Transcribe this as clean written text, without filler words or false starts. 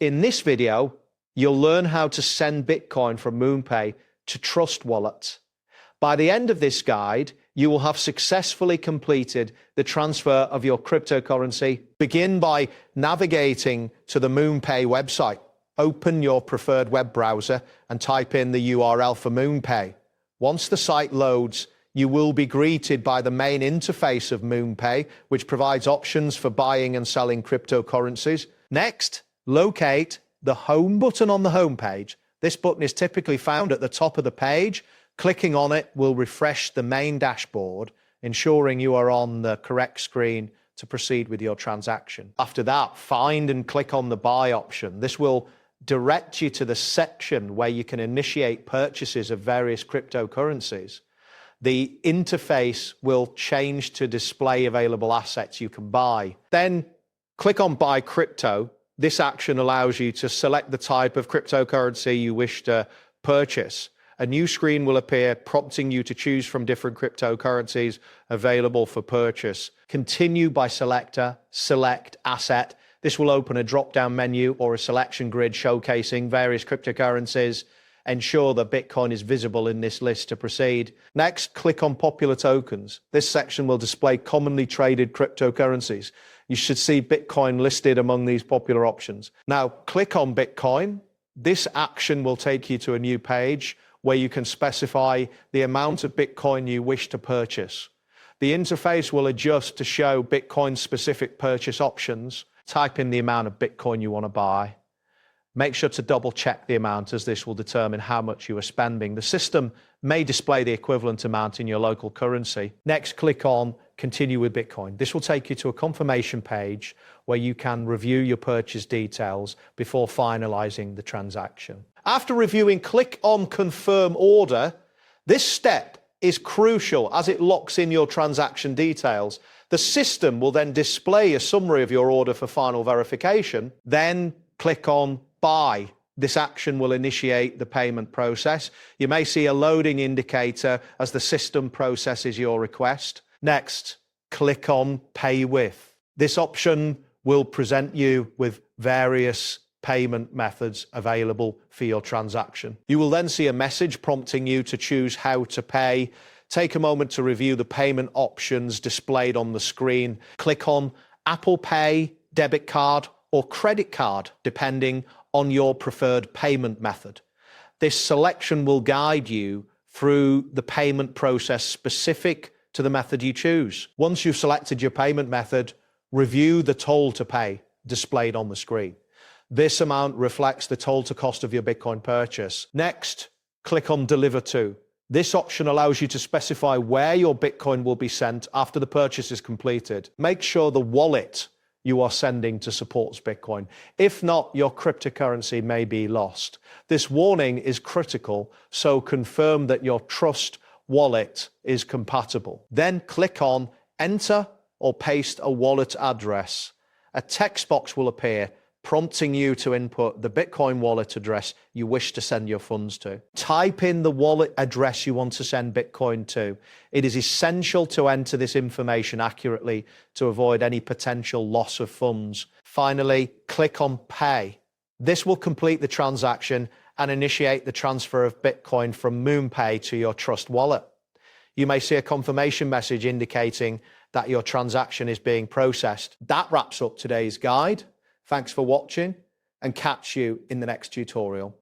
In this video, you'll learn how to send Bitcoin from Moonpay to Trust Wallet. By the end of this guide, you will have successfully completed the transfer of your cryptocurrency. Begin by navigating to the Moonpay website. Open your preferred web browser and type in the URL for Moonpay. Once the site loads, you will be greeted by the main interface of Moonpay, which provides options for buying and selling cryptocurrencies. Next, locate the Home button on the home page. This button is typically found at the top of the page. Clicking on it will refresh the main dashboard, ensuring you are on the correct screen to proceed with your transaction. After that, find and click on the buy option. This will direct you to the section where you can initiate purchases of various cryptocurrencies. The interface will change to display available assets you can buy. Then click on Buy Crypto. This action allows you to select the type of cryptocurrency you wish to purchase. A new screen will appear prompting you to choose from different cryptocurrencies available for purchase. Continue by selector, select asset. This will open a drop-down menu or a selection grid showcasing various cryptocurrencies. Ensure that Bitcoin is visible in this list to proceed. Next, click on Popular Tokens. This section will display commonly traded cryptocurrencies. You should see Bitcoin listed among these popular options. Now, click on Bitcoin. This action will take you to a new page where you can specify the amount of Bitcoin you wish to purchase. The interface will adjust to show Bitcoin-specific purchase options. Type in the amount of Bitcoin you want to buy. Make sure to double-check the amount, as this will determine how much you are spending. The system may display the equivalent amount in your local currency. Next, click on Continue with Bitcoin. This will take you to a confirmation page where you can review your purchase details before finalizing the transaction. After reviewing, click on Confirm Order. This step is crucial as it locks in your transaction details. The system will then display a summary of your order for final verification. Then click on Buy. This action will initiate the payment process. You may see a loading indicator as the system processes your request. Next, click on Pay With. This option will present you with various payment methods available for your transaction. You will then see a message prompting you to choose how to pay. Take a moment to review the payment options displayed on the screen. Click on Apple Pay, debit card, or credit card, depending on your preferred payment method. This selection will guide you through the payment process specific to the method you choose. Once you've selected your payment method, review the toll to pay displayed on the screen. This amount reflects the toll to cost of your Bitcoin purchase. Next, click on Deliver To. This option allows you to specify where your Bitcoin will be sent after the purchase is completed. Make sure the wallet you are sending to supports Bitcoin. If not, your cryptocurrency may be lost. This warning is critical, so confirm that your Trust Wallet is compatible. Then click on Enter or paste a wallet address. A text box will appear prompting you to input the Bitcoin wallet address you wish to send your funds to. Type in the wallet address you want to send Bitcoin to. It is essential to enter this information accurately to avoid any potential loss of funds. Finally, click on Pay. This will complete the transaction and initiate the transfer of Bitcoin from Moonpay to your Trust Wallet. You may see a confirmation message indicating that your transaction is being processed. That wraps up today's guide. Thanks for watching, and catch you in the next tutorial.